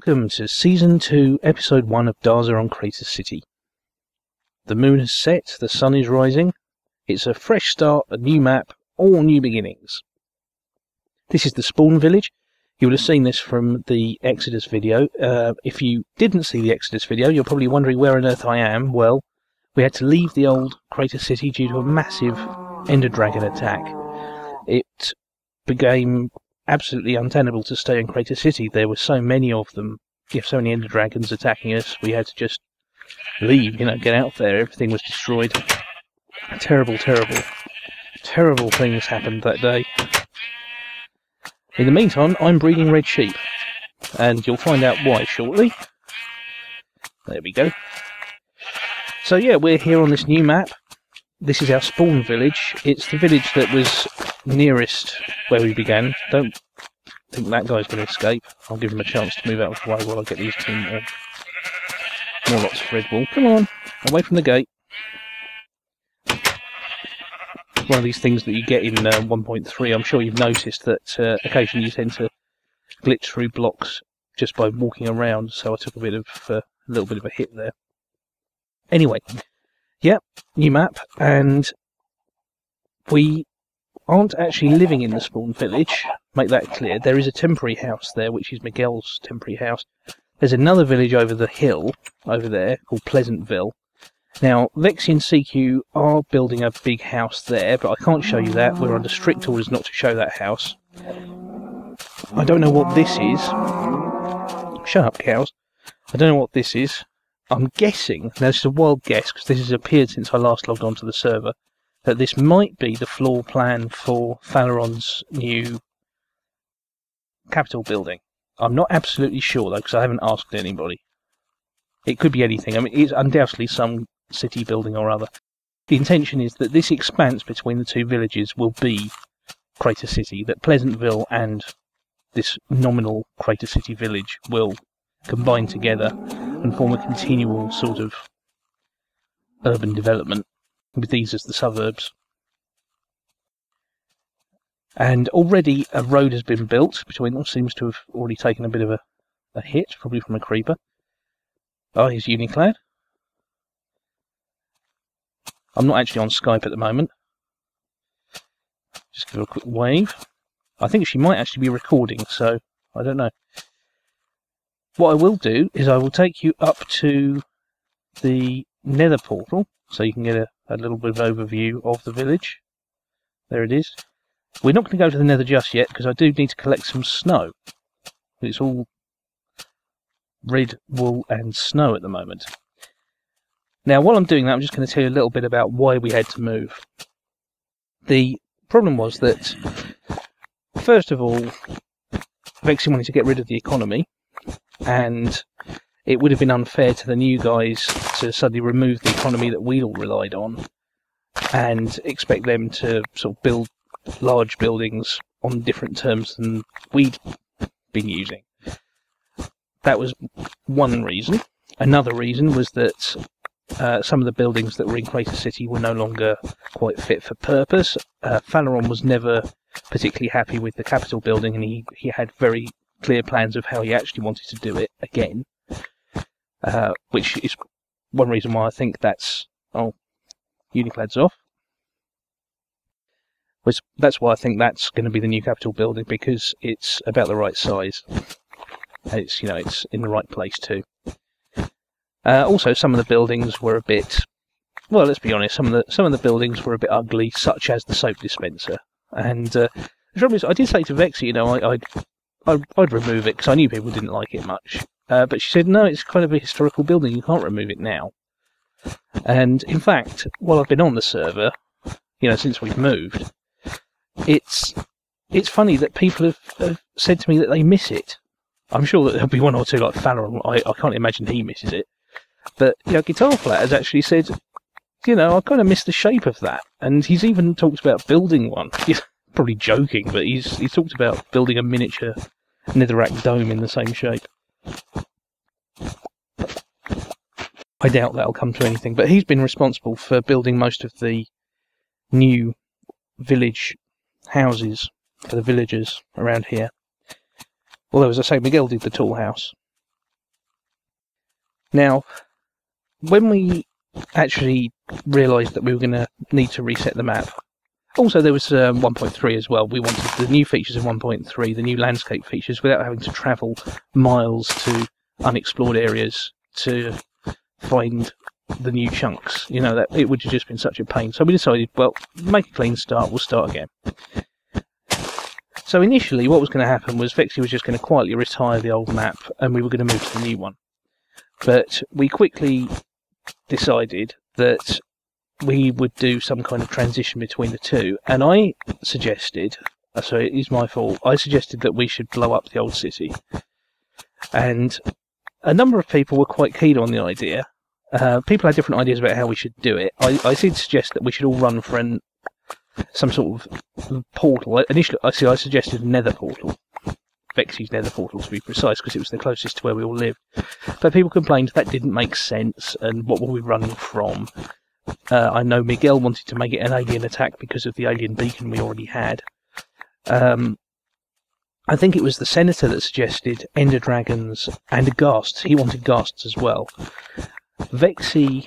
Welcome to Season 2, Episode 1 of Darzzr on Crater City. The moon has set, the sun is rising. It's a fresh start, a new map, all new beginnings. This is the spawn village. You will have seen this from the Exodus video. If you didn't see the Exodus video, you're probably wondering where on earth I am. Well, we had to leave the old Crater City due to a massive Ender Dragon attack. It became absolutely untenable to stay in Crater City. There were so many of them. You have so many Ender Dragons attacking us. We had to just leave, get out there. Everything was destroyed. Terrible things happened that day. In the meantime, I'm breeding red sheep, and you'll find out why shortly. There we go. So yeah, we're here on this new map. This is our spawn village. It's the village that was nearest where we began. Don't think that guy's going to escape. I'll give him a chance to move out of the way while I get these two more lots of red wool. Come on, away from the gate. One of these things that you get in 1.3. I'm sure you've noticed that occasionally you tend to glitch through blocks just by walking around. So I took a little bit of a hit there. Anyway, yeah, new map, and we aren't actually living in the spawn village. Make that clear. There is a temporary house there, which is Miguel's temporary house. There's another village over the hill, over there, called Pleasantville. Now, Vexy and CQ are building a big house there, but I can't show you that. We're under strict orders not to show that house. I don't know what this is. Shut up, cows. I don't know what this is. I'm guessing, now this is a wild guess, because this has appeared since I last logged onto the server, that this might be the floor plan for Falaron's new capital building. I'm not absolutely sure, though, because I haven't asked anybody. It could be anything. I mean, it's undoubtedly some city building or other. The intention is that this expanse between the two villages will be Crater City, that Pleasantville and this nominal Crater City village will combine together and form a continual sort of urban development, with these as the suburbs. And already a road has been built between them. Seems to have already taken a bit of a hit, probably from a creeper. Oh, here's Uniclad. I'm not actually on Skype at the moment. Just give her a quick wave. I think she might actually be recording, so I don't know. What I will do is I will take you up to the nether portal, so you can get a little bit of overview of the village. There it is. We're not going to go to the nether just yet, because I do need to collect some snow. It's all red wool and snow at the moment. Now, while I'm doing that, I'm just going to tell you a little bit about why we had to move. The problem was that, first of all, Vexy wanted to get rid of the economy, and it would have been unfair to the new guys to suddenly remove the economy that we'd all relied on and expect them to sort of build large buildings on different terms than we'd been using. That was one reason. Another reason was that some of the buildings that were in Crater City were no longer quite fit for purpose. Falaron was never particularly happy with the capital building, and he had very clear plans of how he actually wanted to do it again. Which is one reason why I think that's... Oh, Uniclad's off. That's why I think that's going to be the new capital building, because it's about the right size. It's it's in the right place too. Also, some of the buildings were a bit, well, let's be honest. Some of the buildings were a bit ugly, such as the soap dispenser. And the trouble is, I did say to Vexy, I'd remove it because I knew people didn't like it much. But she said, no, it's kind of a historical building. You can't remove it now. And in fact, while I've been on the server, since we've moved, it's funny that people have said to me that they miss it. I'm sure that there'll be one or two like Falaron. I can't imagine he misses it. But Guitar Flat has actually said, I kind of miss the shape of that. And he's even talked about building one. He's probably joking, but he's talked about building a miniature netherrack dome in the same shape. I doubt that'll come to anything, but he's been responsible for building most of the new village houses for the villagers around here. Although, as I say, Miguel did the tall house. Now, when we actually realised that we were going to need to reset the map, also there was 1.3 as well. We wanted the new features in 1.3, the new landscape features, without having to travel miles to unexplored areas to find the new chunks. You know, that it would have just been such a pain. So we decided, well, make a clean start, we'll start again. So initially what was going to happen was Vexy was just going to quietly retire the old map and we were going to move to the new one. But we quickly decided that we would do some kind of transition between the two, and I suggested, so it is my fault, I suggested that we should blow up the old city. And a number of people were quite keen on the idea. People had different ideas about how we should do it. I did suggest that we should all run for some sort of portal. Initially, I suggested a nether portal. Vexy's nether portal, to be precise, because it was the closest to where we all lived. But people complained that didn't make sense, and what were we running from? I know Miguel wanted to make it an alien attack because of the alien beacon we already had. I think it was the senator that suggested ender dragons and ghasts. He wanted ghasts as well. Vexy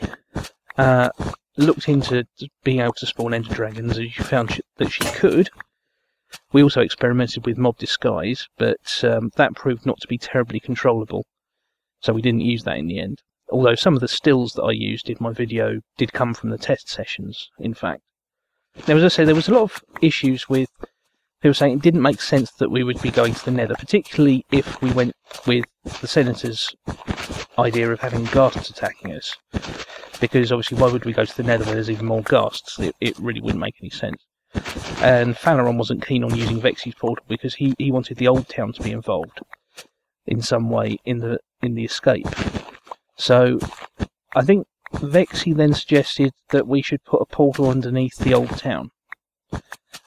looked into being able to spawn ender dragons, and she found that she could. We also experimented with mob disguise, but that proved not to be terribly controllable, so we didn't use that in the end. Although some of the stills that I used in my video did come from the test sessions, in fact. Now, as I say, there was a lot of issues with people saying it didn't make sense that we would be going to the nether, particularly if we went with the senator's idea of having ghasts attacking us. Because obviously, why would we go to the nether where there's even more ghasts? It really wouldn't make any sense. And Falaron wasn't keen on using Vexy's portal because he wanted the old town to be involved in some way in the escape. So I think Vexy then suggested that we should put a portal underneath the old town,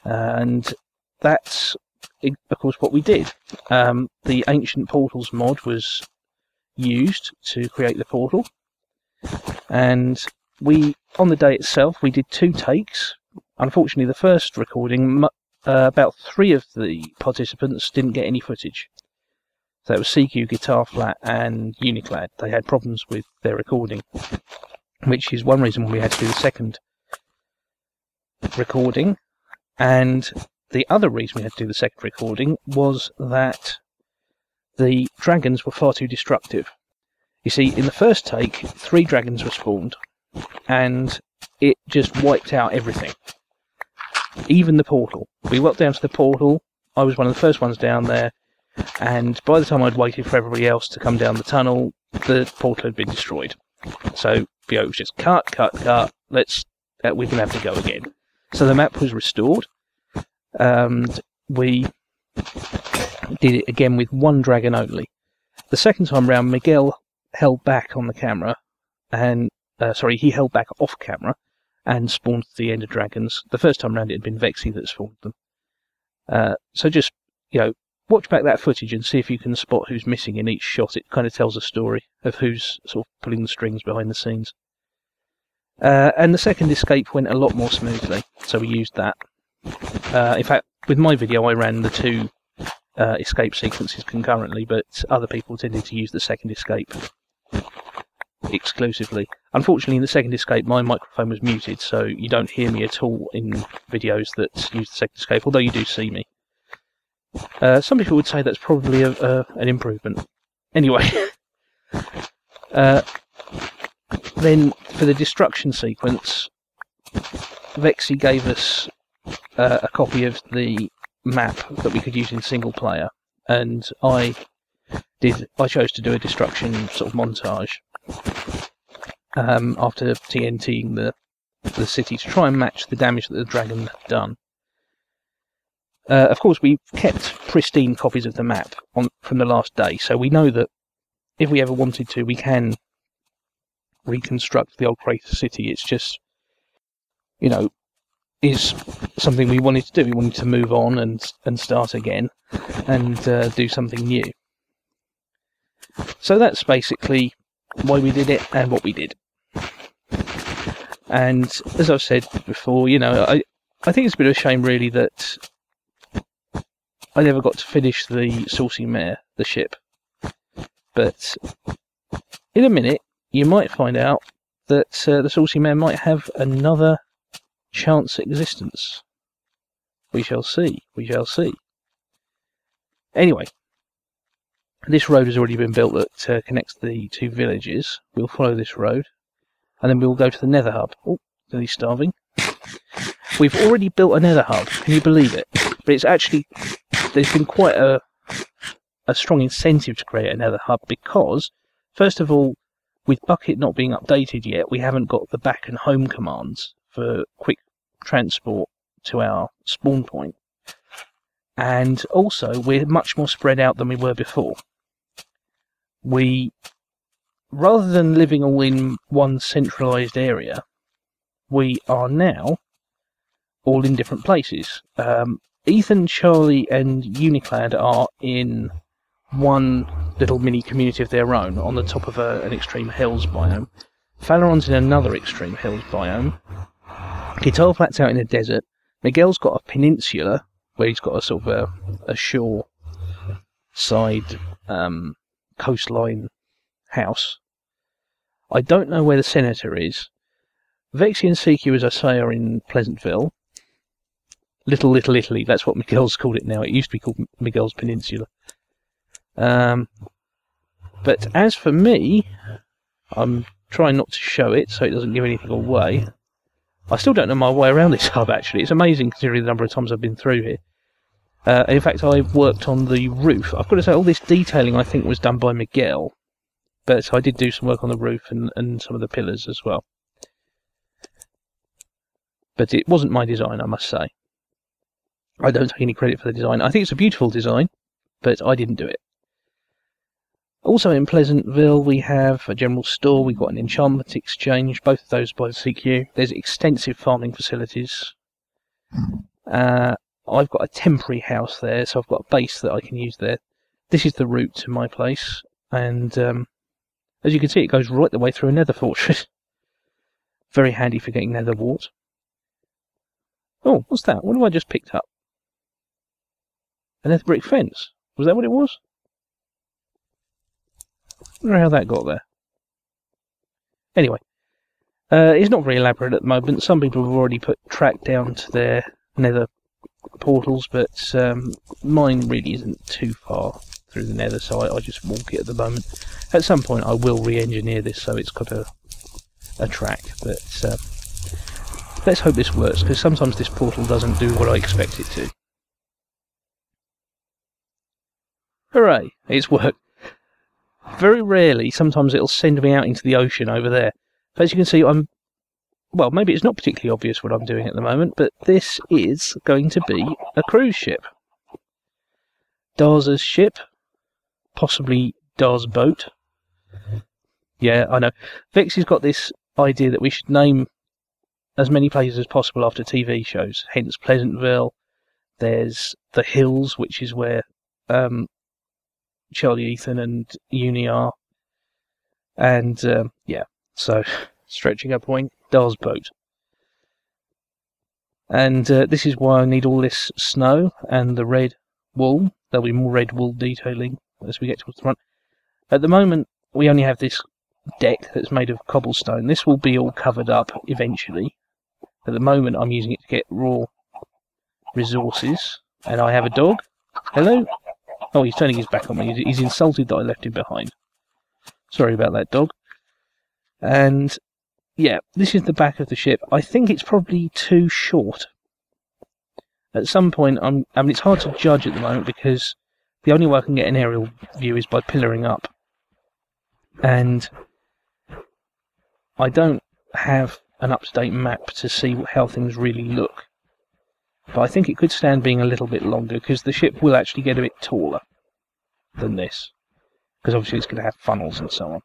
and that's of course what we did. The Ancient Portals mod was used to create the portal, and on the day itself we did 2 takes. Unfortunately, the first recording, about 3 of the participants didn't get any footage. So that was CQ, Guitar Flat and Uniclad. They had problems with their recording, which is one reason why we had to do the second recording. And the other reason we had to do the second recording was that the dragons were far too destructive. You see, in the first take, 3 dragons were spawned, and it just wiped out everything. Even the portal. We walked down to the portal, I was one of the first ones down there, and by the time I'd waited for everybody else to come down the tunnel, the portal had been destroyed. So, it was just cut, we're going to have to go again. So the map was restored, and we did it again with 1 dragon only. The second time round, Miguel held back on the camera, and he held back off camera, and spawned the ender dragons. The first time round it had been Vexy that spawned them. So just, watch back that footage and see if you can spot who's missing in each shot. It kind of tells a story of who's sort of pulling the strings behind the scenes. And the second escape went a lot more smoothly, so we used that. In fact, with my video I ran the 2 escape sequences concurrently, but other people tended to use the second escape exclusively. Unfortunately, in the second escape my microphone was muted, so you don't hear me at all in videos that use the second escape, although you do see me. Some people would say that's probably an improvement. Anyway, then for the destruction sequence, Vexy gave us a copy of the map that we could use in single player, and I chose to do a destruction sort of montage after TNTing the city to try and match the damage that the dragon had done. Of course, we kept pristine copies of the map from the last day, so we know that if we ever wanted to, we can reconstruct the old crater city. It's just, is something we wanted to do. We wanted to move on and start again and do something new. So that's basically why we did it and what we did. And as I've said before, I think it's a bit of a shame really that I never got to finish the Saucy Mare, the ship. But in a minute, you might find out that the Saucy Man might have another chance at existence. We shall see. We shall see. Anyway, this road has already been built that connects the two villages. We'll follow this road, and then we'll go to the Nether Hub. Oh, he's starving. We've already built a Nether Hub. Can you believe it? But it's actually, there's been quite a strong incentive to create a Nether Hub because, first of all, with Bucket not being updated yet, we haven't got the back and home commands for quick transport to our spawn point. And also, we're much more spread out than we were before. Rather than living all in one centralised area, we are now all in different places. Ethan, Charlie and Uniclad are in one little mini community of their own on the top of an extreme hills biome. Faleron's in another extreme hills biome. Guitar Flat's out in a desert. Miguel's got a peninsula where he's got a sort of a shore side coastline house. I don't know where the Senator is. Vexy and CQ, as I say, are in Pleasantville. Little Italy, that's what Miguel's called it now. It used to be called Miguel's Peninsula. But as for me, I'm trying not to show it so it doesn't give anything away. I still don't know my way around this hub, actually. It's amazing considering the number of times I've been through here. In fact, I've worked on the roof. I've got to say, all this detailing I think was done by Miguel. But I did do some work on the roof and some of the pillars as well. But it wasn't my design, I must say. I don't take any credit for the design. I think it's a beautiful design, but I didn't do it. Also in Pleasantville, we have a general store, we've got an enchantment exchange, both of those by the CQ. There's extensive farming facilities. I've got a temporary house there, so I've got a base that I can use there. This is the route to my place, and as you can see, it goes right the way through a nether fortress. Very handy for getting nether wart. Oh, what's that? What have I just picked up? A nether brick fence. Was that what it was? I don't know how that got there. Anyway, it's not very elaborate at the moment. Some people have already put track down to their nether portals, but mine really isn't too far through the nether, so I just walk it at the moment. At some point I will re-engineer this so it's got a track, but let's hope this works, because sometimes this portal doesn't do what I expect it to. Hooray! It's worked. Very rarely, sometimes it'll send me out into the ocean over there. But as you can see, well, maybe it's not particularly obvious what I'm doing at the moment, but this is going to be a cruise ship. Darzzr's ship, possibly Darzzr's boat. Yeah, I know. Vexy's got this idea that we should name as many places as possible after TV shows, hence Pleasantville. There's the Hills, which is where Charlie, Ethan and Uni are. And, yeah, so, stretching a point, Darzzr's boat. And this is why I need all this snow and the red wool. There'll be more red wool detailing as we get towards the front. At the moment, we only have this deck that's made of cobblestone. This will be all covered up eventually. At the moment, I'm using it to get raw resources. And I have a dog. Hello? Oh, he's turning his back on me. He's insulted that I left him behind. Sorry about that, dog. And, yeah, this is the back of the ship. I think it's probably too short. At some point, I mean, it's hard to judge at the moment because the only way I can get an aerial view is by pillaring up. And I don't have an up-to-date map to see how things really look. But I think it could stand being a little bit longer, because the ship will actually get a bit taller than this. Because obviously it's going to have funnels and so on.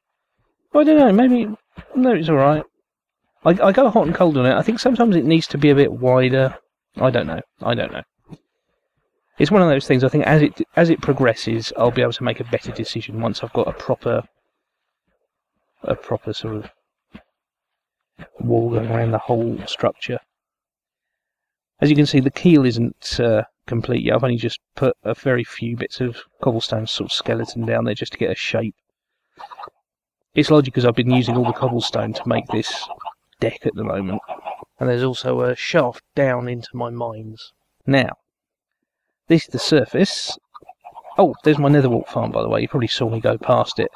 I don't know, maybe... No, it's alright. I go hot and cold on it. I think sometimes it needs to be a bit wider. I don't know. It's one of those things, I think as it progresses, I'll be able to make a better decision once I've got a proper sort of wall going around the whole structure. As you can see, the keel isn't complete yet. I've only just put a very few bits of cobblestone sort of skeleton down there just to get a shape. It's largely because I've been using all the cobblestone to make this deck at the moment. And there's also a shaft down into my mines. Now, this is the surface. Oh, there's my netherwort farm, by the way. You probably saw me go past it.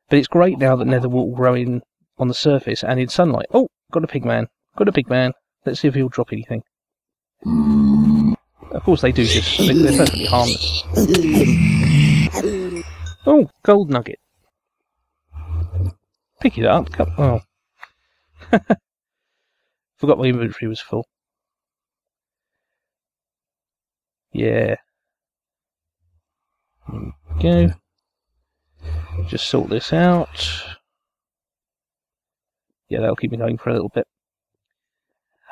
But it's great now that netherwort will grow in on the surface and in sunlight. Oh, got a pig man. Got a pig man. Let's see if he'll drop anything. Of course they do just. They're perfectly harmless. Oh, gold nugget. Pick it up. Oh. Forgot my inventory was full. Yeah. There we go. Just sort this out. Yeah, that'll keep me going for a little bit.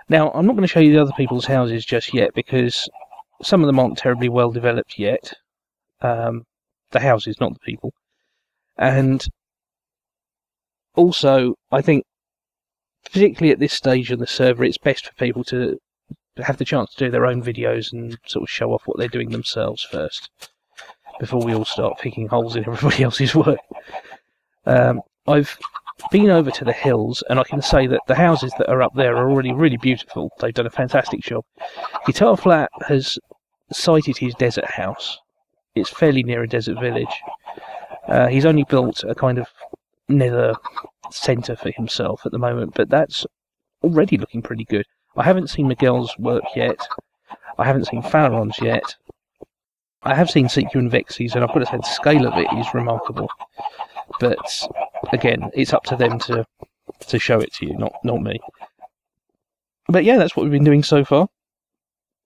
Now, I'm not going to show you the other people's houses just yet, because some of them aren't terribly well developed yet. The houses, not the people. And also, I think, particularly at this stage of the server, it's best for people to have the chance to do their own videos and sort of show off what they're doing themselves first, before we all start picking holes in everybody else's work. I've been over to the hills, and I can say that the houses that are up there are already really beautiful. They've done a fantastic job. Guitar Flat has sited his desert house. It's fairly near a desert village. He's only built a kind of nether centre for himself at the moment, but that's already looking pretty good. I haven't seen Miguel's work yet. I haven't seen Fararon's yet. I have seen CQ and Vexy's, and I've got to say the scale of it is remarkable. But again, it's up to them to show it to you, not me. But yeah, that's what we've been doing so far.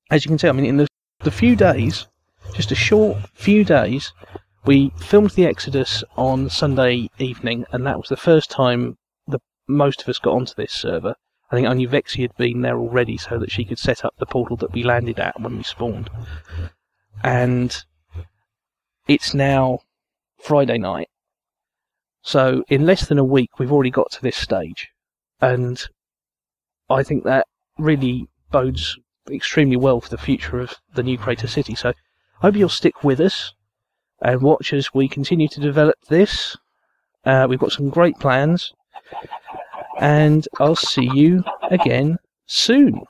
As you can see, I mean, in the few days, just a short few days, we filmed the Exodus on Sunday evening, and that was the first time that most of us got onto this server. I think only Vexy had been there already, so that she could set up the portal that we landed at when we spawned. And it's now Friday night. So in less than a week, we've already got to this stage. And I think that really bodes extremely well for the future of the new Crater City. So I hope you'll stick with us and watch as we continue to develop this. We've got some great plans. And I'll see you again soon.